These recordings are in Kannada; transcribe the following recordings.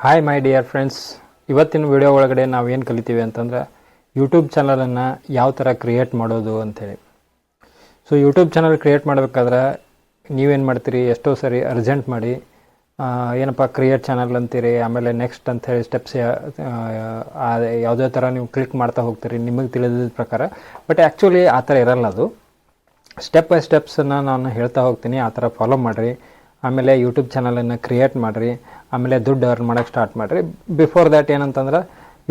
ಹಾಯ್ ಮೈ ಡಿಯರ್ ಫ್ರೆಂಡ್ಸ್, ಇವತ್ತಿನ ವಿಡಿಯೋ ಒಳಗಡೆ ನಾವೇನು ಕಲಿತೀವಿ ಅಂತಂದ್ರೆ ಯೂಟ್ಯೂಬ್ ಚಾನಲನ್ನು ಯಾವ ಥರ ಕ್ರಿಯೇಟ್ ಮಾಡೋದು ಅಂಥೇಳಿ. ಸೊ ಯೂಟ್ಯೂಬ್ ಚಾನಲ್ ಕ್ರಿಯೇಟ್ ಮಾಡಬೇಕಾದ್ರೆ ನೀವೇನು ಮಾಡ್ತೀರಿ, ಎಷ್ಟೋ ಸರಿ ಅರ್ಜೆಂಟ್ ಮಾಡಿ ಏನಪ್ಪ ಕ್ರಿಯೇಟ್ ಚಾನಲ್ ಅಂತೀರಿ, ಆಮೇಲೆ ನೆಕ್ಸ್ಟ್ ಅಂಥೇಳಿ ಸ್ಟೆಪ್ಸ್ ಯಾವುದೇ ಥರ ನೀವು ಕ್ಲಿಕ್ ಮಾಡ್ತಾ ಹೋಗ್ತೀರಿ ನಿಮಗೆ ತಿಳಿದಿದ್ದ ಪ್ರಕಾರ. ಬಟ್ ಆ್ಯಕ್ಚುಲಿ ಆ ಥರ ಇರಲ್ಲ. ಅದು ಸ್ಟೆಪ್ ಬೈ ಸ್ಟೆಪ್ಸನ್ನು ನಾನು ಹೇಳ್ತಾ ಹೋಗ್ತೀನಿ, ಆ ಥರ ಫಾಲೋ ಮಾಡಿರಿ. ಆಮೇಲೆ ಯೂಟ್ಯೂಬ್ ಚಾನಲನ್ನು ಕ್ರಿಯೇಟ್ ಮಾಡಿರಿ, ಆಮೇಲೆ ದುಡ್ಡು ಅರ್ನ್ ಮಾಡೋಕ್ಕೆ ಸ್ಟಾರ್ಟ್ ಮಾಡಿರಿ. ಬಿಫೋರ್ ದ್ಯಾಟ್ ಏನಂತಂದ್ರೆ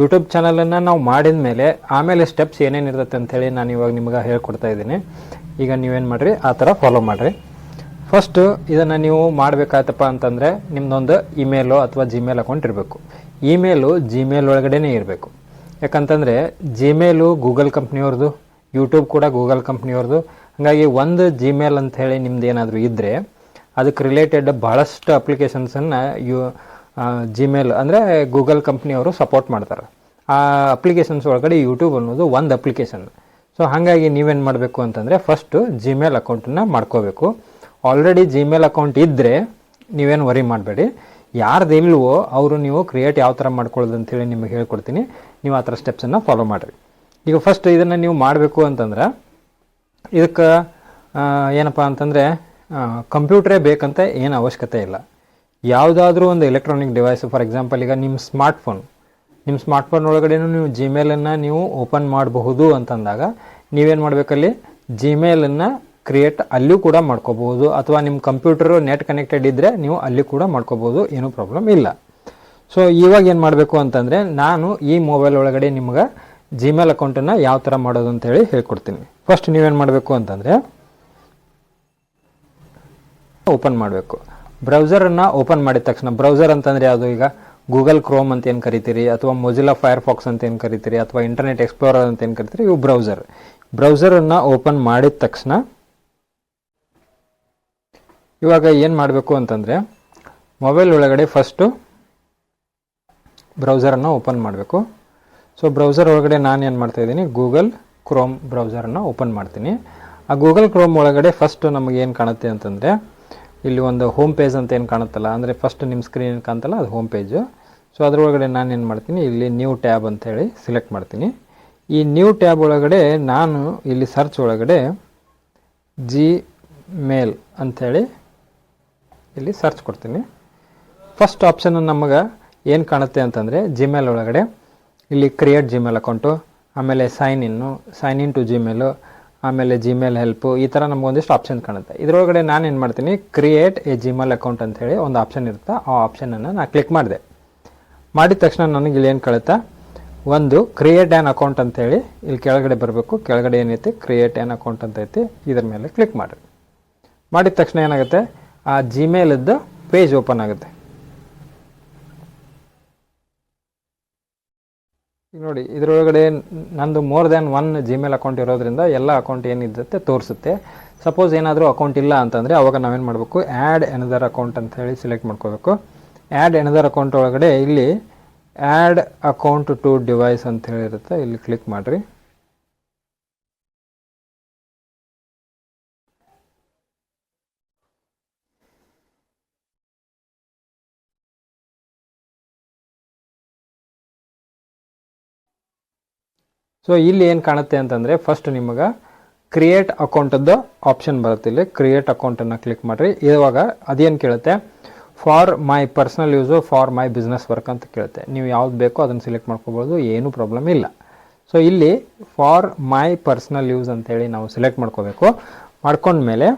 ಯೂಟ್ಯೂಬ್ ಚಾನಲನ್ನು ನಾವು ಮಾಡಿದ ಮೇಲೆ ಆಮೇಲೆ ಸ್ಟೆಪ್ಸ್ ಏನೇನು ಇರ್ತೈತೆ ಅಂಥೇಳಿ ನಾನು ಇವಾಗ ನಿಮ್ಗೆ ಹೇಳ್ಕೊಡ್ತಾ ಇದ್ದೀನಿ. ಈಗ ನೀವೇನು ಮಾಡಿರಿ, ಆ ಥರ ಫಾಲೋ ಮಾಡಿರಿ. ಫಸ್ಟು ಇದನ್ನು ನೀವು ಮಾಡಬೇಕಾಯ್ತಪ್ಪ ಅಂತಂದರೆ ನಿಮ್ಮದೊಂದು ಇಮೇಲು ಅಥವಾ ಜಿಮೇಲ್ ಅಕೌಂಟ್ ಇರಬೇಕು. ಇಮೇಲು ಜಿಮೇಲ್ ಒಳಗಡೆ ಇರಬೇಕು. ಯಾಕಂತಂದರೆ ಜಿಮೇಲು ಗೂಗಲ್ ಕಂಪ್ನಿಯವ್ರದ್ದು, ಯೂಟ್ಯೂಬ್ ಕೂಡ ಗೂಗಲ್ ಕಂಪ್ನಿಯವ್ರದ್ದು. ಹಾಗಾಗಿ ಒಂದು ಜಿಮೇಲ್ ಅಂಥೇಳಿ ನಿಮ್ದು ಏನಾದರೂ ಇದ್ದರೆ ಅದಕ್ಕೆ ರಿಲೇಟೆಡ್ ಭಾಳಷ್ಟು ಅಪ್ಲಿಕೇಶನ್ಸನ್ನು ಜಿಮೇಲ್ ಅಂದರೆ ಗೂಗಲ್ ಕಂಪ್ನಿಯವರು ಸಪೋರ್ಟ್ ಮಾಡ್ತಾರೆ. ಆ ಅಪ್ಲಿಕೇಶನ್ಸ್ ಒಳಗಡೆ ಯೂಟ್ಯೂಬ್ ಅನ್ನೋದು ಒಂದು ಅಪ್ಲಿಕೇಶನ್. ಸೊ ಹಾಗಾಗಿ ನೀವೇನು ಮಾಡಬೇಕು ಅಂತಂದರೆ ಫಸ್ಟು ಜಿಮೇಲ್ ಅಕೌಂಟನ್ನು ಮಾಡ್ಕೋಬೇಕು. ಆಲ್ರೆಡಿ ಜಿಮೇಲ್ ಅಕೌಂಟ್ ಇದ್ದರೆ ನೀವೇನು ವರಿ ಮಾಡಬೇಡಿ. ಯಾರ್ದು ಇಲ್ವೋ ಅವರು ನೀವು ಕ್ರಿಯೇಟ್ ಯಾವ ಥರ ಮಾಡ್ಕೊಳ್ಳೋದು ಅಂತೇಳಿ ನಿಮಗೆ ಹೇಳ್ಕೊಡ್ತೀನಿ. ನೀವು ಆ ಥರ ಸ್ಟೆಪ್ಸನ್ನು ಫಾಲೋ ಮಾಡಿರಿ. ಈಗ ಫಸ್ಟ್ ಇದನ್ನು ನೀವು ಮಾಡಬೇಕು ಅಂತಂದ್ರೆ ಇದಕ್ಕೆ ಏನಪ್ಪ ಅಂತಂದರೆ ಕಂಪ್ಯೂಟ್ರೇ ಬೇಕಂತ ಏನು ಅವಶ್ಯಕತೆ ಇಲ್ಲ. ಯಾವುದಾದ್ರೂ ಒಂದು ಎಲೆಕ್ಟ್ರಾನಿಕ್ ಡಿವೈಸ್, ಫಾರ್ ಎಕ್ಸಾಂಪಲ್ ಈಗ ನಿಮ್ಮ ಸ್ಮಾರ್ಟ್ಫೋನ್ ಒಳಗಡೆ ನೀವು ಜಿಮೇಲನ್ನು ನೀವು ಓಪನ್ ಮಾಡಬಹುದು ಅಂತಂದಾಗ ನೀವೇನು ಮಾಡಬೇಕಲ್ಲಿ ಜಿಮೇಲನ್ನು ಕ್ರಿಯೇಟ್ ಅಲ್ಲೂ ಕೂಡ ಮಾಡ್ಕೋಬಹುದು. ಅಥವಾ ನಿಮ್ಮ ಕಂಪ್ಯೂಟರು ನೆಟ್ ಕನೆಕ್ಟೆಡ್ ಇದ್ದರೆ ನೀವು ಅಲ್ಲಿ ಕೂಡ ಮಾಡ್ಕೋಬೋದು, ಏನೂ ಪ್ರಾಬ್ಲಮ್ ಇಲ್ಲ. ಸೊ ಇವಾಗ ಏನು ಮಾಡಬೇಕು ಅಂತಂದರೆ ನಾನು ಈ ಮೊಬೈಲ್ ಒಳಗಡೆ ನಿಮ್ಗೆ ಜಿಮೇಲ್ ಅಕೌಂಟನ್ನು ಯಾವ ಥರ ಮಾಡೋದು ಅಂತೇಳಿ ಹೇಳ್ಕೊಡ್ತೀನಿ. ಫಸ್ಟ್ ನೀವೇನು ಮಾಡಬೇಕು ಅಂತಂದರೆ ಓಪನ್ ಮಾಡಬೇಕು. ಬ್ರೌಸರನ್ನು ಓಪನ್ ಮಾಡಿದ ತಕ್ಷಣ, ಬ್ರೌಸರ್ ಅಂತಂದರೆ ಯಾವುದು, ಈಗ ಗೂಗಲ್ ಕ್ರೋಮ್ ಅಂತ ಏನು ಕರಿತೀರಿ, ಅಥವಾ ಮೊಜಿಲಾ ಫೈರ್ಫಾಕ್ಸ್ ಅಂತ ಏನು ಕರಿತೀರಿ, ಅಥವಾ ಇಂಟರ್ನೆಟ್ ಎಕ್ಸ್ಪ್ಲೋರರ್ ಅಂತ ಏನು ಕರಿತೀರಿ, ಇವು ಬ್ರೌಸರನ್ನು ಓಪನ್ ಮಾಡಿದ ತಕ್ಷಣ ಇವಾಗ ಏನು ಮಾಡಬೇಕು ಅಂತಂದರೆ ಮೊಬೈಲ್ ಒಳಗಡೆ ಫಸ್ಟು ಬ್ರೌಸರನ್ನು ಓಪನ್ ಮಾಡಬೇಕು. ಸೊ ಬ್ರೌಸರ್ ಒಳಗಡೆ ನಾನು ಏನು ಮಾಡ್ತಾಯಿದ್ದೀನಿ, ಗೂಗಲ್ ಕ್ರೋಮ್ ಬ್ರೌಸರನ್ನು ಓಪನ್ ಮಾಡ್ತೀನಿ. ಆ ಗೂಗಲ್ ಕ್ರೋಮ್ ಒಳಗಡೆ ಫಸ್ಟ್ ನಮಗೆ ಏನು ಕಾಣುತ್ತೆ ಅಂತಂದರೆ ಇಲ್ಲಿ ಒಂದು ಹೋಮ್ ಪೇಜ್ ಅಂತ ಏನು ಕಾಣುತ್ತಲ್ಲ, ಅಂದರೆ ಫಸ್ಟ್ ನಿಮ್ಮ ಸ್ಕ್ರೀನ್ ಕಾಣ್ತಲ್ಲ ಅದು ಹೋಮ್ ಪೇಜು. ಸೊ ಅದರೊಳಗಡೆ ನಾನು ಏನು ಮಾಡ್ತೀನಿ, ಇಲ್ಲಿ ನ್ಯೂ ಟ್ಯಾಬ್ ಅಂಥೇಳಿ ಸಿಲೆಕ್ಟ್ ಮಾಡ್ತೀನಿ. ಈ ನ್ಯೂ ಟ್ಯಾಬ್ ಒಳಗಡೆ ನಾನು ಇಲ್ಲಿ ಸರ್ಚ್ ಒಳಗಡೆ ಜಿಮೇಲ್ ಅಂಥೇಳಿ ಇಲ್ಲಿ ಸರ್ಚ್ ಕೊಡ್ತೀನಿ. ಫಸ್ಟ್ ಆಪ್ಷನ್ ನಮಗೆ ಏನು ಕಾಣುತ್ತೆ ಅಂತಂದರೆ ಜಿಮೇಲ್ ಒಳಗಡೆ ಇಲ್ಲಿ ಕ್ರಿಯೇಟ್ ಜಿಮೇಲ್ ಅಕೌಂಟು, ಆಮೇಲೆ ಸೈನ್ ಇನ್ ಟು ಜಿಮೇಲು, ಆಮೇಲೆ ಜಿಮೇಲ್ ಹೆಲ್ಪು, ಈ ಥರ ನಮಗೊಂದಿಷ್ಟು ಆಪ್ಷನ್ ಕಾಣುತ್ತೆ. ಇದರೊಳಗಡೆ ನಾನು ಏನು ಮಾಡ್ತೀನಿ, ಕ್ರಿಯೇಟ್ ಎ ಜಿಮೇಲ್ ಅಕೌಂಟ್ ಅಂಥೇಳಿ ಒಂದು ಆಪ್ಷನ್ ಇರುತ್ತೆ. ಆ ಆಪ್ಷನನ್ನು ನಾನು ಕ್ಲಿಕ್ ಮಾಡಿದೆ. ಮಾಡಿದ ತಕ್ಷಣ ನನಗೆ ಇಲ್ಲಿ ಏನು ಕಾಣುತ್ತೆ, ಒಂದು ಕ್ರಿಯೇಟ್ ಆ್ಯನ್ ಅಕೌಂಟ್ ಅಂಥೇಳಿ ಇಲ್ಲಿ ಕೆಳಗಡೆ ಬರಬೇಕು. ಕೆಳಗಡೆ ಏನೈತಿ ಕ್ರಿಯೇಟ್ ಆ್ಯನ್ ಅಕೌಂಟ್ ಅಂತ ಐತಿ, ಇದರ ಮೇಲೆ ಕ್ಲಿಕ್ ಮಾಡಿರಿ. ಮಾಡಿದ ತಕ್ಷಣ ಏನಾಗುತ್ತೆ, ಆ ಜಿಮೇಲದ್ದು ಪೇಜ್ ಓಪನ್ ಆಗುತ್ತೆ. ಈಗ ನೋಡಿ, ಇದರೊಳಗಡೆ ನಂದು more than one Gmail account ಇರೋದ್ರಿಂದ ಎಲ್ಲ ಅಕೌಂಟ್ ಏನಿರುತ್ತೆ ತೋರಿಸುತ್ತೆ. ಸಪೋಸ್ ಏನಾದರೂ ಅಕೌಂಟ್ ಇಲ್ಲ ಅಂತಂದರೆ ಅವಾಗ ನಾವೇನು ಮಾಡಬೇಕು, ಆ್ಯಡ್ ಎನದರ್ ಅಕೌಂಟ್ ಅಂತ ಹೇಳಿ ಸೆಲೆಕ್ಟ್ ಮಾಡ್ಕೋಬೇಕು. ಆ್ಯಡ್ ಎನದರ್ ಅಕೌಂಟ್ ಒಳಗಡೆ ಇಲ್ಲಿ ಆ್ಯಡ್ ಅಕೌಂಟ್ ಟು ಡಿವೈಸ್ ಅಂತ ಹೇಳಿರುತ್ತೆ, ಇಲ್ಲಿ ಕ್ಲಿಕ್ ಮಾಡಿರಿ. ಸೊ ಇಲ್ಲಿ ಏನು ಕಾಣುತ್ತೆ ಅಂತಂದರೆ ಫಸ್ಟ್ ನಿಮಗೆ ಕ್ರಿಯೇಟ್ ಅಕೌಂಟದ್ದು ಆಪ್ಷನ್ ಬರುತ್ತೆ. ಇಲ್ಲಿ ಕ್ರಿಯೇಟ್ ಅಕೌಂಟನ್ನು ಕ್ಲಿಕ್ ಮಾಡಿರಿ. ಇವಾಗ ಅದೇನು ಕೇಳುತ್ತೆ, for my personal use, for my business work ಅಂತ ಕೇಳುತ್ತೆ. ನೀವು ಯಾವ್ದು ಬೇಕೋ ಅದನ್ನು ಸೆಲೆಕ್ಟ್ ಮಾಡ್ಕೋಬೋದು, ಏನೂ ಪ್ರಾಬ್ಲಮ್ ಇಲ್ಲ. ಸೊ ಇಲ್ಲಿ ಫಾರ್ ಮೈ ಪರ್ಸ್ನಲ್ ಯೂಸ್ ಅಂತೇಳಿ ನಾವು ಸೆಲೆಕ್ಟ್ ಮಾಡ್ಕೋಬೇಕು. ಮಾಡ್ಕೊಂಡ್ಮೇಲೆ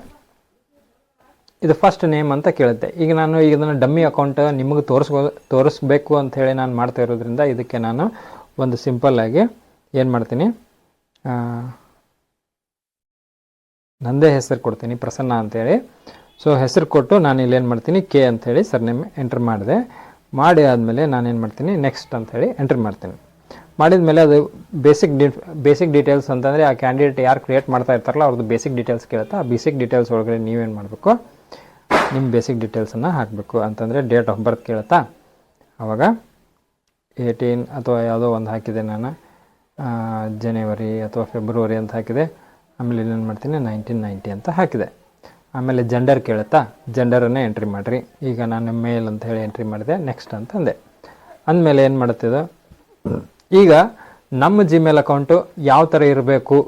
ಇದು ಫಸ್ಟ್ ನೇಮ್ ಅಂತ ಕೇಳುತ್ತೆ. ಈಗ ನಾನು ಇದನ್ನು ಡಮ್ಮಿ ಅಕೌಂಟ್ ನಿಮಗೆ ತೋರಿಸ್ಬೇಕು ಅಂಥೇಳಿ ನಾನು ಮಾಡ್ತಾ ಇರೋದ್ರಿಂದ ಇದಕ್ಕೆ ನಾನು ಒಂದು ಸಿಂಪಲ್ಲಾಗಿ ಏನು ಮಾಡ್ತೀನಿ, ನಂದೇ ಹೆಸರು ಕೊಡ್ತೀನಿ, ಪ್ರಸನ್ನ ಅಂತೇಳಿ. ಸೊ ಹೆಸರು ಕೊಟ್ಟು ನಾನು ಇಲ್ಲೇನು ಮಾಡ್ತೀನಿ, ಕೆ ಅಂಥೇಳಿ ಸರ್ನೇಮ್ ಎಂಟ್ರ್ ಮಾಡಿದೆ. ಮಾಡಿ ಆದಮೇಲೆ ನಾನೇನು ಮಾಡ್ತೀನಿ, ನೆಕ್ಸ್ಟ್ ಅಂಥೇಳಿ ಎಂಟ್ರ್ ಮಾಡ್ತೀನಿ. ಮಾಡಿದ ಮೇಲೆ ಅದು ಬೇಸಿಕ್ ಡೀಟೇಲ್ಸ್ ಅಂತಂದರೆ ಆ ಕ್ಯಾಂಡಿಡೇಟ್ ಯಾರು ಕ್ರಿಯೇಟ್ ಮಾಡ್ತಾ ಇರ್ತಾರಲ್ಲ ಅವ್ರದ್ದು ಬೇಸಿಕ್ ಡೀಟೇಲ್ಸ್ ಕೇಳುತ್ತೆ. ಆ ಬೇಸಿಕ್ ಡೀಟೇಲ್ಸ್ ಒಳಗಡೆ ನೀವೇನು ಮಾಡಬೇಕು, ನಿಮ್ಮ ಬೇಸಿಕ್ ಡೀಟೇಲ್ಸನ್ನು ಹಾಕಬೇಕು. ಅಂತಂದರೆ ಡೇಟ್ ಆಫ್ ಬರ್ತ್ ಕೇಳುತ್ತಾ, ಆವಾಗ 18 ಅಥವಾ ಯಾವುದೋ ಒಂದು ಹಾಕಿದೆ ನಾನು, ಜನವರಿ ಅಥವಾ ಫೆಬ್ರವರಿ ಅಂತ ಹಾಕಿದೆ. ಆಮೇಲೆ ಇಲ್ಲೇನು ಮಾಡ್ತೀನಿ, 1990 ಅಂತ ಹಾಕಿದೆ. ಆಮೇಲೆ ಜೆಂಡರ್ ಕೇಳುತ್ತಾ, ಜೆಂಡರನ್ನೇ ಎಂಟ್ರಿ ಮಾಡಿರಿ. ಈಗ ನಾನು ಮೇಲ್ ಅಂತ ಹೇಳಿ ಎಂಟ್ರಿ ಮಾಡಿದೆ, ನೆಕ್ಸ್ಟ್ ಅಂತಂದೆ. ಅಂದಮೇಲೆ ಏನು ಮಾಡುತ್ತಿದೆ, ಈಗ ನಮ್ಮ ಜಿಮೇಲ್ ಅಕೌಂಟು ಯಾವ ಥರ ಇರಬೇಕು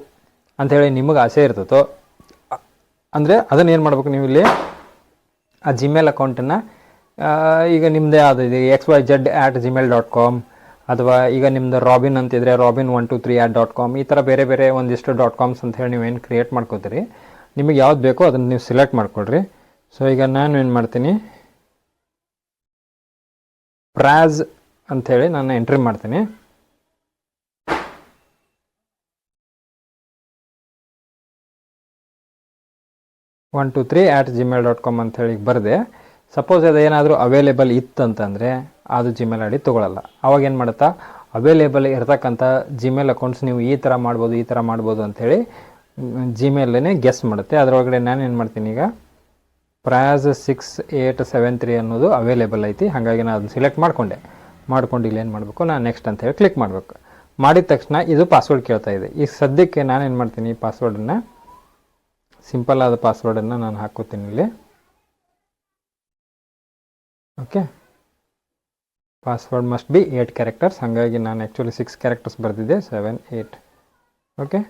ಅಂಥೇಳಿ ನಿಮಗೆ ಆಸೆ ಇರ್ತದೋ, ಅಂದರೆ ಅದನ್ನೇನು ಮಾಡ್ಬೇಕು ನೀವು ಇಲ್ಲಿ ಆ ಜಿಮೇಲ್ ಅಕೌಂಟನ್ನು ಈಗ ನಿಮ್ಮದೇ ಯಾವುದಿದೆ xyz@gmail.com ಅಥವಾ ಈಗ ನಿಮ್ಮದು ರಾಬಿನ್ ಅಂತಿದ್ರೆ robin123@.com ಈ ಥರ ಬೇರೆ ಬೇರೆ ಒಂದಿಷ್ಟು .coms ಅಂತ ಹೇಳಿ ನೀವೇನು ಕ್ರಿಯೇಟ್ ಮಾಡ್ಕೋತೀರಿ, ನಿಮಗೆ ಯಾವ್ದು ಬೇಕೋ ಅದನ್ನು ನೀವು ಸಿಲೆಕ್ಟ್ ಮಾಡ್ಕೊಳ್ರಿ. ಸೊ ಈಗ ನಾನು ಏನು ಮಾಡ್ತೀನಿ, ಪ್ರಾಜ್ ಅಂಥೇಳಿ ನಾನು ಎಂಟ್ರಿ ಮಾಡ್ತೀನಿ. $123@gmail.com ಅಂಥೇಳಿ ಬರದೆ, ಸಪೋಸ್ ಅದೇನಾದರೂ ಅವೈಲೇಬಲ್ ಇತ್ತಂತಂದರೆ ಅದು ಜಿಮೇಲ್ ಐ ಡಿ ತೊಗೊಳ್ಳಲ್ಲ. ಅವಾಗ ಏನು ಮಾಡುತ್ತಾ, ಅವೈಲೇಬಲ್ ಇರತಕ್ಕಂಥ ಜಿಮೇಲ್ ಅಕೌಂಟ್ಸ್ ನೀವು ಈ ಥರ ಮಾಡ್ಬೋದು ಈ ಥರ ಮಾಡ್ಬೋದು ಅಂಥೇಳಿ ಜಿಮೇಲೇ ಗೆಸ್ ಮಾಡುತ್ತೆ. ಅದರೊಳಗಡೆ ನಾನು ಏನು ಮಾಡ್ತೀನಿ, ಈಗ ಪ್ರಾಜ್ 6873 ಅನ್ನೋದು ಅವೈಲೇಬಲ್ ಐತಿ, ಹಾಗಾಗಿ ನಾನು ಅದನ್ನು ಸಿಲೆಕ್ಟ್ ಮಾಡ್ಕೊಂಡು ಇಲ್ಲಿ ಏನು ಮಾಡಬೇಕು, ನಾನು ನೆಕ್ಸ್ಟ್ ಅಂಥೇಳಿ ಕ್ಲಿಕ್ ಮಾಡಬೇಕು. ಮಾಡಿದ ತಕ್ಷಣ ಇದು ಪಾಸ್ವರ್ಡ್ ಕೇಳ್ತಾ ಇದೆ. ಈಗ ಸದ್ಯಕ್ಕೆ ನಾನು ಏನು ಮಾಡ್ತೀನಿ, ಪಾಸ್ವರ್ಡನ್ನು ಸಿಂಪಲ್ ಆದ ಪಾಸ್ವರ್ಡನ್ನು ನಾನು ಹಾಕೋತೀನಿ ಇಲ್ಲಿ. Okay, password must be 8 characters, ಹಾಗಾಗಿ ನಾನು ಆ್ಯಕ್ಚುಲಿ 6 ಕ್ಯಾರೆಕ್ಟರ್ಸ್ ಬರೆದಿದ್ದೆ, 7 8. ಓಕೆ,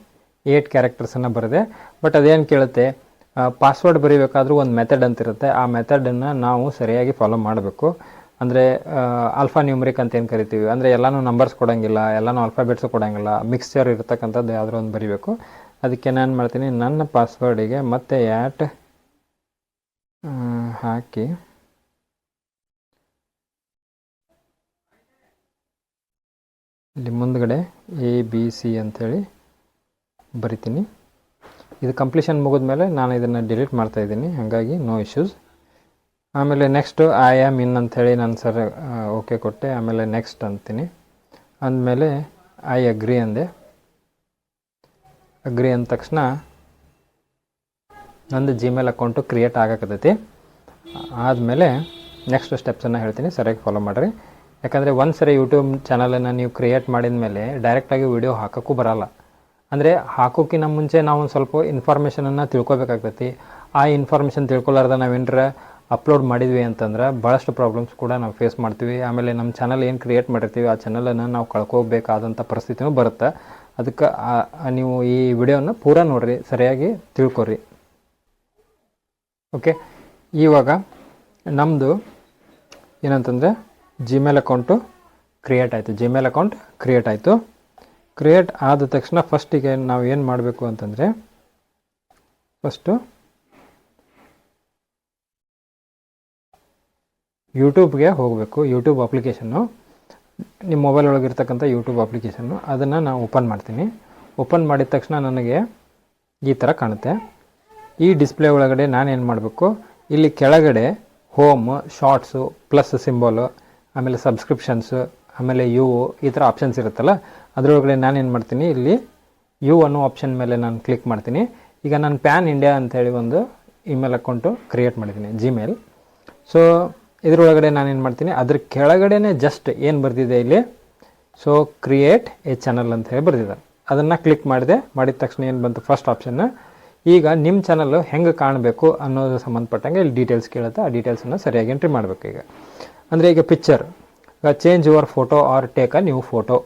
8 ಕ್ಯಾರೆಕ್ಟರ್ಸನ್ನು ಬರೆದೆ. ಬಟ್ ಅದೇನು ಕೇಳುತ್ತೆ, ಪಾಸ್ವರ್ಡ್ ಬರೀಬೇಕಾದ್ರೂ ಒಂದು ಮೆಥಡ್ ಅಂತಿರುತ್ತೆ, ಆ ಮೆಥಡನ್ನು ನಾವು ಸರಿಯಾಗಿ ಫಾಲೋ ಮಾಡಬೇಕು. ಅಂದರೆ ಆಲ್ಫಾ ನ್ಯೂಮರಿಕ್ ಅಂತ ಏನು ಕರಿತೀವಿ, ಅಂದರೆ ಎಲ್ಲನೂ ನಂಬರ್ಸ್ ಕೊಡೋಂಗಿಲ್ಲ, ಎಲ್ಲನೂ ಆಲ್ಫಾಬೆಟ್ಸು ಕೊಡೋಂಗಿಲ್ಲ, ಮಿಕ್ಸ್ಚರ್ ಇರತಕ್ಕಂಥದ್ದು ಯಾವುದೋ ಒಂದು ಬರೀಬೇಕು. ಅದಕ್ಕೆ ನಾನು ಮಾಡ್ತೀನಿ, ನನ್ನ ಪಾಸ್ವರ್ಡಿಗೆ ಮತ್ತೆ ಹಾಕಿ ಇಲ್ಲಿ ಮುಂದ್ಗಡೆ ABC ಅಂಥೇಳಿ ಬರಿತೀನಿ. ಇದು ಕಂಪ್ಲೀಷನ್ ಮುಗಿದ್ಮೇಲೆ ನಾನು ಇದನ್ನು ಡಿಲೀಟ್ ಮಾಡ್ತಾಯಿದ್ದೀನಿ, ಹಾಗಾಗಿ ನೋ ಇಶ್ಯೂಸ್. ಆಮೇಲೆ ನೆಕ್ಸ್ಟು ಐ ಆಮ್ ಇನ್ ಅಂಥೇಳಿ ನಾನು ಓಕೆ ಕೊಟ್ಟೆ. ಆಮೇಲೆ ನೆಕ್ಸ್ಟ್ ಅಂತೀನಿ, ಅಂದಮೇಲೆ ಐ ಅಗ್ರಿ ಅಂದೆ. ಅಗ್ರಿ ಅಂದ ತಕ್ಷಣ ನಂದು ಜಿಮೇಲ್ ಅಕೌಂಟು ಕ್ರಿಯೇಟ್ ಆಗಕತ್ತೈತಿ. ಆದಮೇಲೆ ನೆಕ್ಸ್ಟ್ ಸ್ಟೆಪ್ಸನ್ನು ಹೇಳ್ತೀನಿ, ಸರಿಯಾಗಿ ಫಾಲೋ ಮಾಡಿರಿ. ಯಾಕಂದರೆ ಒಂದು ಸರಿ ಯೂಟ್ಯೂಬ್ ಚಾನಲನ್ನು ನೀವು ಕ್ರಿಯೇಟ್ ಮಾಡಿದ ಮೇಲೆ ಡೈರೆಕ್ಟಾಗಿ ವಿಡಿಯೋ ಹಾಕೋಕ್ಕೂ ಬರೋಲ್ಲ. ಅಂದರೆ ಹಾಕೋಕ್ಕಿಂತ ಮುಂಚೆ ನಾವು ಒಂದು ಸ್ವಲ್ಪ ಇನ್ಫಾರ್ಮೇಷನನ್ನು ತಿಳ್ಕೊಬೇಕಾಗ್ತೈತಿ. ಆ ಇನ್ಫಾರ್ಮೇಷನ್ ತಿಳ್ಕೊಳ್ಳಾರ್ದ ನಾವೇನರ ಅಪ್ಲೋಡ್ ಮಾಡಿದ್ವಿ ಅಂತಂದ್ರೆ ಭಾಳಷ್ಟು ಪ್ರಾಬ್ಲಮ್ಸ್ ಕೂಡ ನಾವು ಫೇಸ್ ಮಾಡ್ತೀವಿ. ಆಮೇಲೆ ನಮ್ಮ ಚಾನಲ್ ಏನು ಕ್ರಿಯೇಟ್ ಮಾಡಿರ್ತೀವಿ ಆ ಚಾನಲನ್ನು ನಾವು ಕಳ್ಕೋಬೇಕಾದಂಥ ಪರಿಸ್ಥಿತಿನೂ ಬರುತ್ತೆ. ಅದಕ್ಕೆ ನೀವು ಈ ವಿಡಿಯೋನ ಪೂರ ನೋಡಿರಿ, ಸರಿಯಾಗಿ ತಿಳ್ಕೊರಿ. ಓಕೆ, ಇವಾಗ ನಮ್ಮದು ಏನಂತಂದರೆ ಜಿಮೇಲ್ ಅಕೌಂಟು ಕ್ರಿಯೇಟ್ ಆಯಿತು. ಜಿಮೇಲ್ ಅಕೌಂಟ್ ಕ್ರಿಯೇಟ್ ಆಯಿತು. ಕ್ರಿಯೇಟ್ ಆದ ತಕ್ಷಣ ಫಸ್ಟಿಗೆ ನಾವು ಏನು ಮಾಡಬೇಕು ಅಂತಂದರೆ, ಫಸ್ಟು ಯೂಟ್ಯೂಬ್ಗೆ ಹೋಗಬೇಕು. ಯೂಟ್ಯೂಬ್ ಅಪ್ಲಿಕೇಶನ್ನು, ನಿಮ್ಮ ಮೊಬೈಲ್ ಒಳಗಿರ್ತಕ್ಕಂಥ ಯೂಟ್ಯೂಬ್ ಅಪ್ಲಿಕೇಶನ್ನು, ಅದನ್ನು ನಾನು ಓಪನ್ ಮಾಡ್ತೀನಿ. ಓಪನ್ ಮಾಡಿದ ತಕ್ಷಣ ನನಗೆ ಈ ಥರ ಕಾಣುತ್ತೆ. ಈ ಡಿಸ್ಪ್ಲೇ ಒಳಗಡೆ ನಾನೇನು ಮಾಡಬೇಕು, ಇಲ್ಲಿ ಕೆಳಗಡೆ ಹೋಮ್, ಶಾರ್ಟ್ಸು, ಪ್ಲಸ್ ಸಿಂಬಾಲು, ಆಮೇಲೆ ಸಬ್ಸ್ಕ್ರಿಪ್ಷನ್ಸು, ಆಮೇಲೆ ಈ ಥರ ಆಪ್ಷನ್ಸ್ ಇರುತ್ತಲ್ಲ, ಅದರೊಳಗಡೆ ನಾನೇನು ಮಾಡ್ತೀನಿ, ಇಲ್ಲಿ ಅನ್ನೋ ಆಪ್ಷನ್ ಮೇಲೆ ನಾನು ಕ್ಲಿಕ್ ಮಾಡ್ತೀನಿ. ಈಗ ನಾನು ಪ್ಯಾನ್ ಇಂಡಿಯಾ ಅಂಥೇಳಿ ಒಂದು ಇಮೇಲ್ ಅಕೌಂಟು ಕ್ರಿಯೇಟ್ ಮಾಡಿದ್ದೀನಿ, ಜಿಮೇಲ್. ಸೊ ಇದರೊಳಗಡೆ ನಾನೇನು ಮಾಡ್ತೀನಿ, ಅದ್ರ ಕೆಳಗಡೆನೇ ಜಸ್ಟ್ ಏನು ಬರೆದಿದೆ ಇಲ್ಲಿ, ಸೊ ಕ್ರಿಯೇಟ್ ಎ ಚಾನಲ್ ಅಂತ ಹೇಳಿ ಬರೆದಿದ್ದಾರೆ. ಅದನ್ನು ಕ್ಲಿಕ್ ಮಾಡಿದ ತಕ್ಷಣ ಏನು ಬಂತು, ಫಸ್ಟ್ ಆಪ್ಷನ್ನು. ಈಗ ನಿಮ್ಮ ಚಾನಲ್ಲು ಹೆಂಗೆ ಕಾಣಬೇಕು ಅನ್ನೋದು ಸಂಬಂಧಪಟ್ಟಂಗೆ ಇಲ್ಲಿ ಡೀಟೇಲ್ಸ್ ಕೇಳುತ್ತೆ. ಆ ಡೀಟೇಲ್ಸನ್ನು ಸರಿಯಾಗಿ ಎಂಟ್ರಿ ಮಾಡಬೇಕು. ಈಗ ಅಂದರೆ ಈಗ picture, change your photo or take a new photo.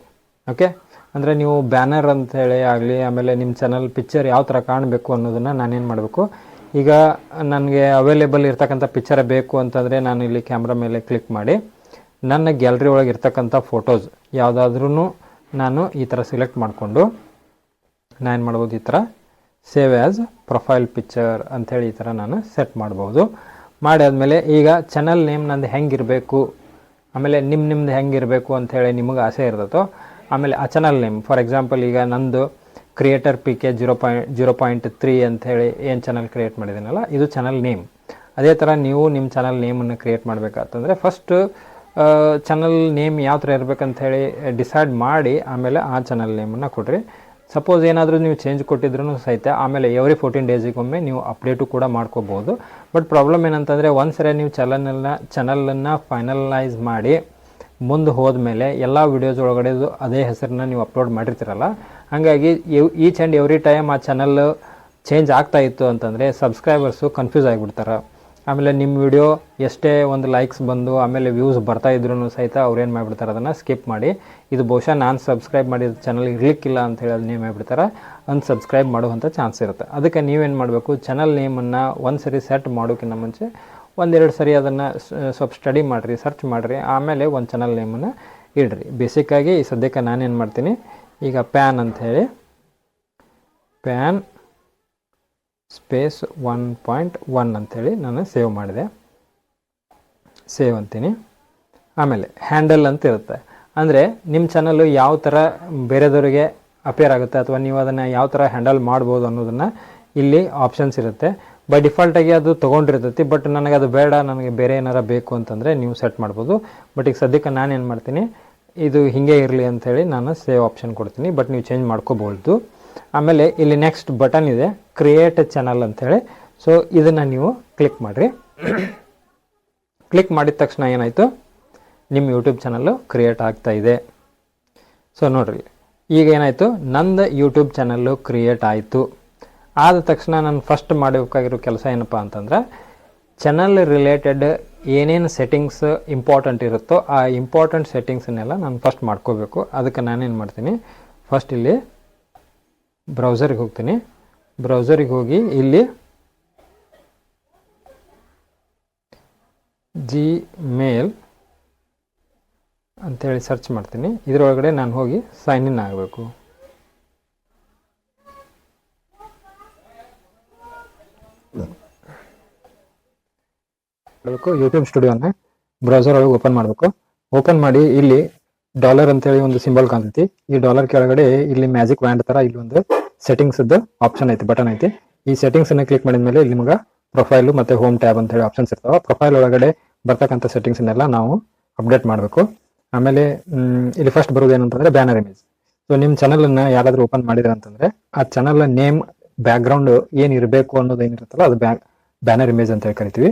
Okay, ಅಂದರೆ ನೀವು ಬ್ಯಾನರ್ ಅಂಥೇಳಿ ಆಗಲಿ, ಆಮೇಲೆ ನಿಮ್ಮ ಚಾನಲ್ ಪಿಕ್ಚರ್ ಯಾವ ಥರ ಕಾಣಬೇಕು ಅನ್ನೋದನ್ನು ನಾನೇನು ಮಾಡಬೇಕು, ಈಗ ನನಗೆ ಅವೈಲೇಬಲ್ ಇರ್ತಕ್ಕಂಥ ಪಿಕ್ಚರ್ ಬೇಕು ಅಂತಂದರೆ ನಾನು ಇಲ್ಲಿ ಕ್ಯಾಮ್ರಾ ಮೇಲೆ ಕ್ಲಿಕ್ ಮಾಡಿ ನನ್ನ ಗ್ಯಾಲರಿ ಒಳಗೆ ಇರ್ತಕ್ಕಂಥ ಫೋಟೋಸ್ ಯಾವುದಾದ್ರೂ ನಾನು ಈ ಥರ ಸಿಲೆಕ್ಟ್ ಮಾಡಿಕೊಂಡು ನಾನು ಮಾಡ್ಬೋದು, ಈ ಥರ ಸೇವ್ ಆ್ಯಸ್ ಪ್ರೊಫೈಲ್ ಪಿಕ್ಚರ್ ಅಂಥೇಳಿ ಈ ಥರ ನಾನು ಸೆಟ್ ಮಾಡ್ಬೋದು. ಮಾಡಿ ಆದಮೇಲೆ ಈಗ ಚಾನಲ್ ನೇಮ್ ನಂದು ಹೆಂಗಿರಬೇಕು, ಆಮೇಲೆ ನಿಮ್ಮದು ಹೆಂಗಿರಬೇಕು ಅಂಥೇಳಿ ನಿಮಗೆ ಆಸೆ ಇರ್ತದೋ, ಆಮೇಲೆ ಆ ಚಾನಲ್ ನೇಮ್, ಫಾರ್ ಎಕ್ಸಾಂಪಲ್ ಈಗ ನಂದು ಕ್ರಿಯೇಟರ್ PK 0.3 ಅಂಥೇಳಿ ಏನು ಚಾನಲ್ ಕ್ರಿಯೇಟ್ ಮಾಡಿದ್ದೀನಲ್ಲ, ಇದು ಚಾನಲ್ ನೇಮ್. ಅದೇ ಥರ ನೀವು ನಿಮ್ಮ ಚಾನಲ್ ನೇಮನ್ನು ಕ್ರಿಯೇಟ್ ಮಾಡಬೇಕಂತಂದರೆ ಫಸ್ಟು ಚಾನಲ್ ನೇಮ್ ಯಾವ ಥರ ಇರಬೇಕಂಥೇಳಿ ಡಿಸೈಡ್ ಮಾಡಿ ಆಮೇಲೆ ಆ ಚಾನಲ್ ನೇಮನ್ನು ಕೊಡ್ರಿ. ಸಪೋಸ್ ಏನಾದರೂ ನೀವು ಚೇಂಜ್ ಕೊಟ್ಟಿದ್ರೂ ಸಹಿತ ಆಮೇಲೆ ಎವ್ರಿ 14 ಡೇಸಿಗೊಮ್ಮೆ ನೀವು ಅಪ್ಡೇಟು ಕೂಡ ಮಾಡ್ಕೋಬೋದು. ಬಟ್ ಪ್ರಾಬ್ಲಮ್ ಏನಂತಂದರೆ ಒಂದು ಸರಿ ನೀವು ಚಾನಲನ್ನು ಫೈನಲೈಸ್ ಮಾಡಿ ಮುಂದೆ ಹೋದ್ಮೇಲೆ ಎಲ್ಲ ವೀಡಿಯೋಸ್ ಒಳಗಡೆದು ಅದೇ ಹೆಸರನ್ನ ನೀವು ಅಪ್ಲೋಡ್ ಮಾಡಿರ್ತೀರಲ್ಲ, ಹಾಗಾಗಿ ಈಚ್ ಆ್ಯಂಡ್ ಎವ್ರಿ ಟೈಮ್ ಆ ಚಾನಲ್ ಚೇಂಜ್ ಆಗ್ತಾ ಇತ್ತು ಅಂತಂದರೆ ಸಬ್ಸ್ಕ್ರೈಬರ್ಸು ಕನ್ಫ್ಯೂಸ್ ಆಗಿಬಿಡ್ತಾರೆ. ಆಮೇಲೆ ನಿಮ್ಮ ವಿಡಿಯೋ ಎಷ್ಟೇ ಒಂದು ಲೈಕ್ಸ್ ಬಂದು ಆಮೇಲೆ ವ್ಯೂಸ್ ಬರ್ತಾ ಇದ್ರೂ ಸಹಿತ ಅವ್ರು ಏನು ಮಾಡಿಬಿಡ್ತಾರೆ, ಅದನ್ನು ಸ್ಕಿಪ್ ಮಾಡಿ ಇದು ಬಹುಶಃ ನಾನು ಸಬ್ಸ್ಕ್ರೈಬ್ ಮಾಡಿದ ಚಾನಲ್ ಇರಲಿಕ್ಕಿಲ್ಲ ಅಂತ ಹೇಳಿ ಅದನ್ನ ಏನು ಮಾಡಿಬಿಡ್ತಾರೆ, ಅನ್ಸಬ್ಸ್ಕ್ರೈಬ್ ಮಾಡುವಂಥ ಚಾನ್ಸ್ ಇರುತ್ತೆ. ಅದಕ್ಕೆ ನೀವೇನು ಮಾಡಬೇಕು, ಚಾನಲ್ ನೇಮನ್ನು ಒಂದು ಸರಿ ಸೆಟ್ ಮಾಡೋಕ್ಕಿಂತ ಮುಂಚೆ ಒಂದೆರಡು ಸರಿ ಅದನ್ನು ಸ್ವಲ್ಪ ಸ್ಟಡಿ ಮಾಡಿರಿ, ಸರ್ಚ್ ಮಾಡಿರಿ, ಆಮೇಲೆ ಒಂದು ಚಾನಲ್ ನೇಮನ್ನು ಇಡ್ರಿ. ಬೇಸಿಕ್ಕಾಗಿ ಈ ಸದ್ಯಕ್ಕೆ ನಾನೇನು ಮಾಡ್ತೀನಿ, ಈಗ ಪ್ಯಾನ್ ಅಂಥೇಳಿ ಪ್ಯಾನ್ ಸ್ಪೇಸ್ 1.1 ಅಂಥೇಳಿ ನಾನು ಸೇವ್ ಮಾಡಿದೆ. ಸೇವ್ ಅಂತೀನಿ. ಆಮೇಲೆ ಹ್ಯಾಂಡಲ್ ಅಂತ ಇರುತ್ತೆ, ಅಂದರೆ ನಿಮ್ಮ ಚಾನಲ್ಲು ಯಾವ ಥರ ಬೇರೆದವರಿಗೆ ಅಪೇರ್ ಆಗುತ್ತೆ ಅಥವಾ ನೀವು ಅದನ್ನು ಯಾವ ಥರ ಹ್ಯಾಂಡಲ್ ಮಾಡ್ಬೋದು ಅನ್ನೋದನ್ನು ಇಲ್ಲಿ ಆಪ್ಷನ್ಸ್ ಇರುತ್ತೆ. ಬೈ ಡಿಫಾಲ್ಟಾಗಿ ಅದು ತೊಗೊಂಡಿರ್ತೈತಿ, ಬಟ್ ನನಗೆ ಅದು ಬೇಡ, ನನಗೆ ಬೇರೆ ಏನಾರ ಬೇಕು ಅಂತಂದರೆ ನೀವು ಸೆಟ್ ಮಾಡ್ಬೋದು. ಬಟ್ ಈಗ ಸದ್ಯಕ್ಕೆ ನಾನೇನು ಮಾಡ್ತೀನಿ, ಇದು ಹೀಗೆ ಇರಲಿ ಅಂಥೇಳಿ ನಾನು ಸೇವ್ ಆಪ್ಷನ್ ಕೊಡ್ತೀನಿ, ಬಟ್ ನೀವು ಚೇಂಜ್ ಮಾಡ್ಕೋಬೋದು. ಆಮೇಲೆ ಇಲ್ಲಿ ನೆಕ್ಸ್ಟ್ ಬಟನ್ ಇದೆ, ಕ್ರಿಯೇಟ್ ಚಾನಲ್ ಅಂಥೇಳಿ. ಸೊ ಇದನ್ನು ನೀವು ಕ್ಲಿಕ್ ಮಾಡಿರಿ. ಕ್ಲಿಕ್ ಮಾಡಿದ ತಕ್ಷಣ ಏನಾಯಿತು, ನಿಮ್ಮ ಯೂಟ್ಯೂಬ್ ಚಾನಲ್ಲು ಕ್ರಿಯೇಟ್ ಆಗ್ತಾ ಇದೆ. ಸೊ ನೋಡಿರಿ, ಈಗ ಏನಾಯಿತು, ನಂದು ಯೂಟ್ಯೂಬ್ ಚಾನಲ್ಲು ಕ್ರಿಯೇಟ್ ಆಯಿತು. ಆದ ತಕ್ಷಣ ನಾನು ಫಸ್ಟ್ ಮಾಡಬೇಕಾಗಿರೋ ಕೆಲಸ ಏನಪ್ಪ ಅಂತಂದ್ರೆ, ಚಾನಲ್ ರಿಲೇಟೆಡ್ ಏನೇನು ಸೆಟ್ಟಿಂಗ್ಸ್ ಇಂಪಾರ್ಟೆಂಟ್ ಇರುತ್ತೋ ಆ ಇಂಪಾರ್ಟೆಂಟ್ ಸೆಟ್ಟಿಂಗ್ಸನ್ನೆಲ್ಲ ನಾನು ಫಸ್ಟ್ ಮಾಡ್ಕೋಬೇಕು. ಅದಕ್ಕೆ ನಾನೇನು ಮಾಡ್ತೀನಿ, ಫಸ್ಟ್ ಇಲ್ಲಿ ಬ್ರೌಸರಿಗೆ ಹೋಗ್ತೀನಿ. ಬ್ರೌಸರಿಗೆ ಹೋಗಿ ಇಲ್ಲಿ ಜಿಮೇಲ್ ಅಂತೇಳಿ ಸರ್ಚ್ ಮಾಡ್ತೀನಿ. ಇದರೊಳಗಡೆ ನಾನು ಹೋಗಿ ಸೈನ್ ಇನ್ ಆಗಬೇಕು. ಯೂಟ್ಯೂಬ್ ಸ್ಟುಡಿಯೋನ ಬ್ರೌಸರ್ ಒಳಗೆ ಓಪನ್ ಮಾಡಬೇಕು. ಓಪನ್ ಮಾಡಿ ಇಲ್ಲಿ ಡಾಲರ್ ಅಂತೇಳಿ ಒಂದು ಸಿಂಬಲ್ ಕಾಣ್ತೈತಿ. ಈ ಡಾಲರ್ ಕೆಳಗಡೆ ಇಲ್ಲಿ ಮ್ಯಾಜಿಕ್ ವ್ಯಾಂಡ್ ತರ ಇಲ್ಲಿ ಒಂದು ಸೆಟ್ಟಿಂಗ್ಸ್ ಆಪ್ಷನ್ ಐತಿ, ಬಟನ್ ಐತಿ. ಈ ಸೆಟ್ಟಿಂಗ್ಸ್ ಅನ್ನ ಕ್ಲಿಕ್ ಮಾಡಿದ ಮೇಲೆ ಇಲ್ಲಿ ನಿಮಗೆ ಪ್ರೊಫೈಲ್ ಮತ್ತೆ ಹೋಮ್ ಟ್ಯಾಬ್ ಅಂತ ಹೇಳಿ ಆಪ್ಷನ್ಸ್ ಇರ್ತಾವೆ. ಪ್ರೊಫೈಲ್ ಒಳಗಡೆ ಬರ್ತಕ್ಕಂಥ ಸೆಟ್ಟಿಂಗ್ಸ್ನೆಲ್ಲ ನಾವು ಅಪ್ಡೇಟ್ ಮಾಡಬೇಕು. ಆಮೇಲೆ ಇಲ್ಲಿ ಫಸ್ಟ್ ಬರೋದು ಏನಂತಂದ್ರೆ ಬ್ಯಾನರ್ ಇಮೇಜ್. ಸೊ ನಿಮ್ಮ ಚಾನಲನ್ನು ಯಾರಾದರೂ ಓಪನ್ ಮಾಡಿದ್ರೆ ಅಂತಂದ್ರೆ ಆ ಚಾನಲ್ ನೇಮ್ ಬ್ಯಾಕ್ಗ್ರೌಂಡ್ ಏನು ಇರಬೇಕು ಅನ್ನೋದು ಏನಿರುತ್ತಲ್ಲ ಅದು ಬ್ಯಾನರ್ ಇಮೇಜ್ ಅಂತ ಹೇಳಿ ಕರಿತೀವಿ.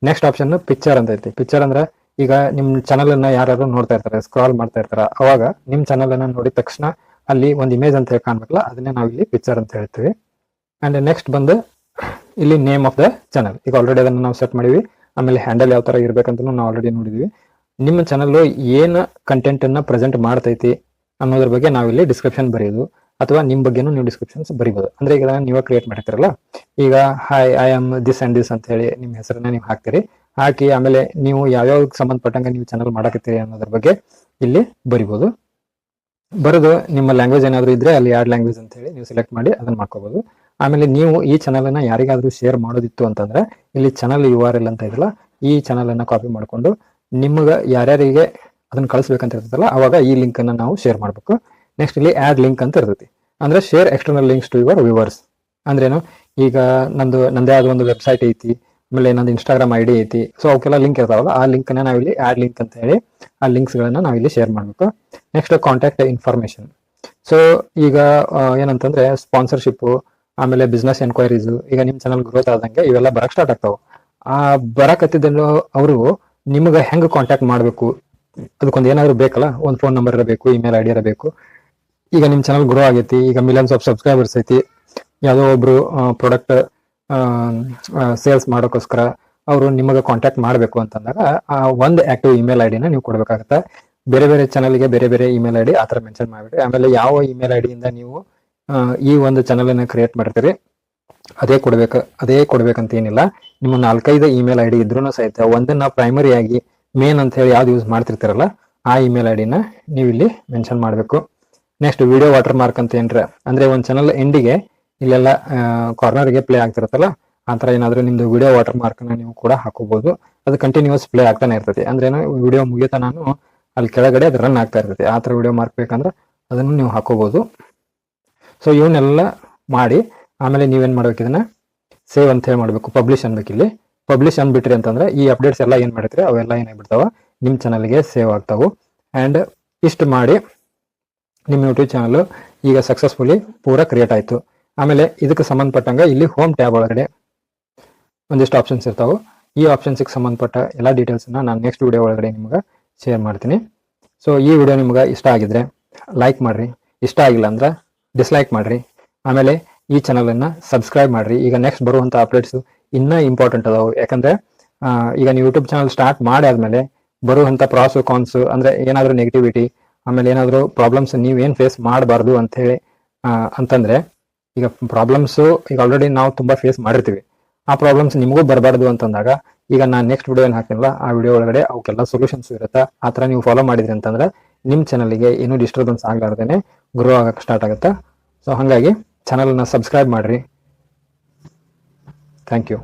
ನೆಕ್ಸ್ಟ್ ಆಪ್ಷನ್ ಪಿಕ್ಚರ್ ಅಂತ ಐತಿ. ಪಿಕ್ಚರ್ ಅಂದ್ರೆ ಈಗ ನಿಮ್ಮ ಚಾನಲನ್ನು ಯಾರು ನೋಡ್ತಾ ಇರ್ತಾರೆ, ಸ್ಕ್ರಾಲ್ ಮಾಡ್ತಾ ಇರ್ತಾರೆ, ಅವಾಗ ನಿಮ್ಮ ಚಾನಲನ್ನು ನೋಡಿದ ತಕ್ಷಣ ಅಲ್ಲಿ ಒಂದು ಇಮೇಜ್ ಅಂತ ಹೇಳಿ ಕಾಣ್ಬೇಕಲ್ಲ, ಅದನ್ನೇ ನಾವು ಇಲ್ಲಿ ಪಿಕ್ಚರ್ ಅಂತ ಹೇಳ್ತೀವಿ. ಆ್ಯಂಡ್ ನೆಕ್ಸ್ಟ್ ಬಂದು ಇಲ್ಲಿ ನೇಮ್ ಆಫ್ ದ ಚಾನಲ್. ಈಗ ಆಲ್ರೆಡಿ ಅದನ್ನು ನಾವು ಸೆಟ್ ಮಾಡಿವಿ. ಆಮೇಲೆ ಹ್ಯಾಂಡಲ್ ಯಾವ ಥರ ಇರಬೇಕಂತ ನಾವು ಆಲ್ರೆಡಿ ನೋಡಿದ್ವಿ. ನಿಮ್ಮ ಚಾನಲ್ ಏನು ಕಂಟೆಂಟನ್ನು ಪ್ರೆಸೆಂಟ್ ಮಾಡ್ತೈತಿ ಅನ್ನೋದ್ರ ಬಗ್ಗೆ ನಾವಿಲ್ಲಿ ಡಿಸ್ಕ್ರಿಪ್ಷನ್ ಬರೆಯೋದು, ಅಥವಾ ನಿಮ್ಮ ಬಗ್ಗೆನೂ ನೀವು ಡಿಸ್ಕ್ರಿಪ್ಷನ್ಸ್ ಬರೀಬೋದು. ಅಂದ್ರೆ ಈಗ ನೀವೇ ಕ್ರಿಯೇಟ್ ಮಾಡಿರ್ತೀರಲ್ಲ, ಈಗ hi I am this and this ಅಂತ ಹೇಳಿ ನಿಮ್ಮ ಹೆಸರನ್ನ ನೀವು ಹಾಕ್ತೀರಿ. ಹಾಕಿ ಆಮೇಲೆ ನೀವು ಯಾವ್ಯಾವ ಸಂಬಂಧಪಟ್ಟಂಗೆ ನೀವು ಚಾನಲ್ ಮಾಡಕತ್ತೀರಿ ಅನ್ನೋದ್ರ ಬಗ್ಗೆ ಇಲ್ಲಿ ಬರಿಬೋದು. ಬರೋದು ನಿಮ್ಮ ಲ್ಯಾಂಗ್ವೇಜ್ ಏನಾದರೂ ಇದ್ರೆ ಅಲ್ಲಿ ಆ್ಯಡ್ ಲ್ಯಾಂಗ್ವೇಜ್ ಅಂತ ಹೇಳಿ ನೀವು ಸೆಲೆಕ್ಟ್ ಮಾಡಿ ಅದನ್ನ ಮಾಡ್ಕೋಬಹುದು. ಆಮೇಲೆ ನೀವು ಈ ಚಾನಲನ್ನು ಯಾರಿಗಾದ್ರೂ ಶೇರ್ ಮಾಡೋದಿತ್ತು ಅಂತಂದ್ರೆ ಇಲ್ಲಿ ಚಾನಲ್ URL ಅಂತ ಇದ್ರಲ್ಲ, ಈ ಚಾನಲನ್ನು ಕಾಪಿ ಮಾಡಿಕೊಂಡು ನಿಮ್ಗೆ ಯಾರ್ಯಾರಿಗೆ ಅದನ್ನ ಕಳಿಸ್ಬೇಕಂತ ಇರ್ತದಲ್ಲ ಅವಾಗ ಈ ಲಿಂಕ್ ಅನ್ನ ನಾವು ಶೇರ್ ಮಾಡಬೇಕು. ನೆಕ್ಸ್ಟ್ ಇಲ್ಲಿ ಆ್ಯಡ್ ಲಿಂಕ್ ಅಂತ ಇರ್ತೈತಿ, ಅಂದ್ರೆ share external links to your viewers. ಅಂದ್ರೇನು, ಈಗ ನಂದೇ ಆದ ಒಂದು ವೆಬ್ಸೈಟ್ ಐತಿ, ಆಮೇಲೆ ನಂದು ಇನ್ಸ್ಟಾಗ್ರಾಮ್ ID ಐತಿ. ಸೊ ಅವಕ್ಕೆಲ್ಲ ಲಿಂಕ್ ಇರ್ತಾವಲ್ಲ, ಆ ಲಿಂಕ್ನ ನಾವಿಲ್ಲಿ ಆ್ಯಡ್ ಲಿಂಕ್ ಅಂತ ಹೇಳಿ ಆ ಲಿಂಕ್ಸ್ಗಳನ್ನ ನಾವಿಲ್ಲಿ ಶೇರ್ ಮಾಡಬೇಕು. Next contact information. ಸೊ ಈಗ ಏನಂತಂದ್ರೆ ಸ್ಪಾನ್ಸರ್ಶಿಪ್, ಆಮೇಲೆ ಬಿಸ್ನೆಸ್ ಎನ್ಕ್ವೈರೀಸ್, ಈಗ ನಿಮ್ಮ ಚಾನಲ್ ಗ್ರೋತ್ ಆದಂಗೆ ಇವೆಲ್ಲ ಬರಕ್ ಸ್ಟಾರ್ಟ್ ಆಗ್ತಾವೆ. ಆ ಬರಕತ್ತಿದ್ದನ್ನು ಅವರು ನಿಮ್ಗೆ ಹೆಂಗೆ ಕಾಂಟ್ಯಾಕ್ಟ್ ಮಾಡಬೇಕು, ಅದಕ್ಕೊಂದು ಏನಾದ್ರು ಬೇಕಲ್ಲ, ಒಂದು ಫೋನ್ ನಂಬರ್ ಇರಬೇಕು, ಇಮೇಲ್ ID ಇರಬೇಕು. ಈಗ ನಿಮ್ಮ ಚಾನಲ್ ಗ್ರೋ ಆಗೈತಿ, ಈಗ ಮಿಲಿಯನ್ಸ್ ಆಫ್ ಸಬ್ಸ್ಕ್ರೈಬರ್ಸ್ ಐತಿ, ಯಾವುದೋ ಒಬ್ರು ಪ್ರಾಡಕ್ಟ್ ಸೇಲ್ಸ್ ಮಾಡೋಕ್ಕೋಸ್ಕರ ಅವರು ನಿಮಗೆ ಕಾಂಟ್ಯಾಕ್ಟ್ ಮಾಡಬೇಕು ಅಂತಂದಾಗ ಆ ಒಂದು ಆಕ್ಟಿವ್ ಇಮೇಲ್ ID-ನ ನೀವು ಕೊಡಬೇಕಾಗುತ್ತೆ. ಬೇರೆ ಬೇರೆ ಚಾನಲ್ಗೆ ಬೇರೆ ಬೇರೆ ಇಮೇಲ್ ID ಆ ಥರ ಮೆನ್ಷನ್ ಮಾಡಿಬಿಡಿ. ಆಮೇಲೆ ಯಾವ ಇಮೇಲ್ ID-ಯಿಂದ ನೀವು ಈ ಒಂದು ಚಾನಲನ್ನು ಕ್ರಿಯೇಟ್ ಮಾಡ್ತೀರಿ ಅದೇ ಕೊಡ್ಬೇಕಂತ ಏನಿಲ್ಲ. ನಿಮ್ಮ 4-5 ಇಮೇಲ್ ID ಇದ್ರೂ ಸಹಿತ ಒಂದನ್ನ ಪ್ರೈಮರಿ ಆಗಿ ಮೇನ್ ಅಂತ ಹೇಳಿ ಯಾವ್ದು ಯೂಸ್ ಮಾಡ್ತಿರ್ತೀರಲ್ಲ ಆ ಇಮೇಲ್ ID-ನ ನೀವು ಇಲ್ಲಿ ಮೆನ್ಷನ್ ಮಾಡಬೇಕು. ನೆಕ್ಸ್ಟ್ ವಿಡಿಯೋ ವಾಟರ್ ಮಾರ್ಕ್ ಅಂತ ಏನ್ರ, ಅಂದ್ರೆ ಒಂದು ಚಾನಲ್ ಎಂಡಿಗೆ ಇಲ್ಲೆಲ್ಲ ಕಾರ್ನರ್ಗೆ ಪ್ಲೇ ಆಗ್ತಿರುತ್ತಲ್ಲ, ಆ ಥರ ಏನಾದರೂ ನಿಮ್ದು ವಿಡಿಯೋ ವಾಟರ್ ಮಾರ್ಕ್ನ ನೀವು ಕೂಡ ಹಾಕೋಬಹುದು. ಅದು ಕಂಟಿನ್ಯೂಸ್ ಪ್ಲೇ ಆಗ್ತಾನೆ ಇರ್ತೈತಿ. ಅಂದ್ರೆ ವಿಡಿಯೋ ಮುಗಿತಾ ನಾನು ಅಲ್ಲಿ ಕೆಳಗಡೆ ಅದು ರನ್ ಆಗ್ತಾ ಇರ್ತೈತಿ. ಆ ಥರ ವಿಡಿಯೋ ಮಾರ್ಕ್ ಬೇಕಂದ್ರೆ ಅದನ್ನು ನೀವು ಹಾಕೋಬಹುದು. ಸೊ ಇವನ್ನೆಲ್ಲ ಮಾಡಿ ಆಮೇಲೆ ನೀವೇನು ಮಾಡ್ಬೇಕು, ಇದನ್ನ ಸೇವ್ ಅಂತ ಹೇಳಿ ಮಾಡಬೇಕು. ಪಬ್ಲಿಷ್ ಅನ್ಬೇಕು. ಇಲ್ಲಿ ಪಬ್ಲಿಷ್ ಅಂದ್ಬಿಟ್ರಿ ಅಂತಂದ್ರೆ ಈ ಅಪ್ಡೇಟ್ಸ್ ಎಲ್ಲ ಏನು ಮಾಡಿರ್ತೀರಿ ಅವೆಲ್ಲ ಏನಾಗ್ಬಿಡ್ತಾವ ನಿಮ್ಮ ಚಾನಲ್ಗೆ ಸೇವ್ ಆಗ್ತಾವು. ಆ್ಯಂಡ್ ಇಷ್ಟು ಮಾಡಿ ನಿಮ್ಮ ಯೂಟ್ಯೂಬ್ ಚಾನಲ್ ಈಗ ಸಕ್ಸಸ್ಫುಲಿ ಪೂರಾ ಕ್ರಿಯೇಟ್ ಆಯಿತು. ಆಮೇಲೆ ಇದಕ್ಕೆ ಸಂಬಂಧಪಟ್ಟಂಗೆ ಇಲ್ಲಿ ಹೋಮ್ ಟ್ಯಾಬ್ ಒಳಗಡೆ ಒಂದಿಷ್ಟು ಆಪ್ಷನ್ಸ್ ಇರ್ತಾವೆ. ಈ ಆಪ್ಷನ್ಸ್ಗೆ ಸಂಬಂಧಪಟ್ಟ ಎಲ್ಲ ಡೀಟೇಲ್ಸನ್ನ ನಾನು ನೆಕ್ಸ್ಟ್ ವಿಡಿಯೋ ಒಳಗಡೆ ನಿಮ್ಗೆ ಶೇರ್ ಮಾಡ್ತೀನಿ. ಸೊ ಈ ವಿಡಿಯೋ ನಿಮ್ಗೆ ಇಷ್ಟ ಆಗಿದ್ರೆ ಲೈಕ್ ಮಾಡಿರಿ, ಇಷ್ಟ ಆಗಿಲ್ಲ ಅಂದ್ರೆ ಡಿಸ್ಲೈಕ್ ಮಾಡಿರಿ. ಆಮೇಲೆ ಈ ಚಾನಲನ್ನು ಸಬ್ಸ್ಕ್ರೈಬ್ ಮಾಡಿರಿ. ಈಗ ನೆಕ್ಸ್ಟ್ ಬರುವಂಥ ಅಪ್ಡೇಟ್ಸು ಇನ್ನೂ ಇಂಪಾರ್ಟೆಂಟ್ ಅದಾವೆ. ಯಾಕಂದರೆ ಈಗ ನೀವು ಯೂಟ್ಯೂಬ್ ಚಾನಲ್ ಸ್ಟಾರ್ಟ್ ಮಾಡಿ ಆದ್ಮೇಲೆ ಬರುವಂಥ ಪ್ರಾಸು ಕಾನ್ಸು ಅಂದರೆ ಏನಾದರೂ ನೆಗೆಟಿವಿಟಿ, ಆಮೇಲೆ ಏನಾದರೂ ಪ್ರಾಬ್ಲಮ್ಸ್ ನೀವೇನು ಫೇಸ್ ಮಾಡಬಾರ್ದು ಅಂಥೇಳಿ ಅಂತಂದರೆ, ಈಗ ಪ್ರಾಬ್ಲಮ್ಸು ಈಗ ಆಲ್ರೆಡಿ ನಾವು ತುಂಬ ಫೇಸ್ ಮಾಡಿರ್ತೀವಿ. ಆ ಪ್ರಾಬ್ಲಮ್ಸ್ ನಿಮಗೂ ಬರಬಾರ್ದು ಅಂತಂದಾಗ ಈಗ ನಾನು ನೆಕ್ಸ್ಟ್ ವಿಡಿಯೋ ಏನು ಹಾಕ್ತೀನಲ್ಲ ಆ ವಿಡಿಯೋ ಒಳಗಡೆ ಅವಕ್ಕೆಲ್ಲ ಸೊಲ್ಯೂಷನ್ಸ್ ಇರುತ್ತೆ. ಆ ಥರ ನೀವು ಫಾಲೋ ಮಾಡಿದ್ರಿ ಅಂತಂದ್ರೆ ನಿಮ್ಮ ಚಾನಲ್ಗೆ ಏನೂ ಡಿಸ್ಟರ್ಬೆನ್ಸ್ ಆಗಲಾರ್ದೇ ಗ್ರೋ ಆಗಕ್ಕೆ ಸ್ಟಾರ್ಟ್ ಆಗುತ್ತೆ. ಸೊ ಹಾಗಾಗಿ ಚಾನಲ್ನ ಸಬ್ಸ್ಕ್ರೈಬ್ ಮಾಡಿರಿ. Thank you.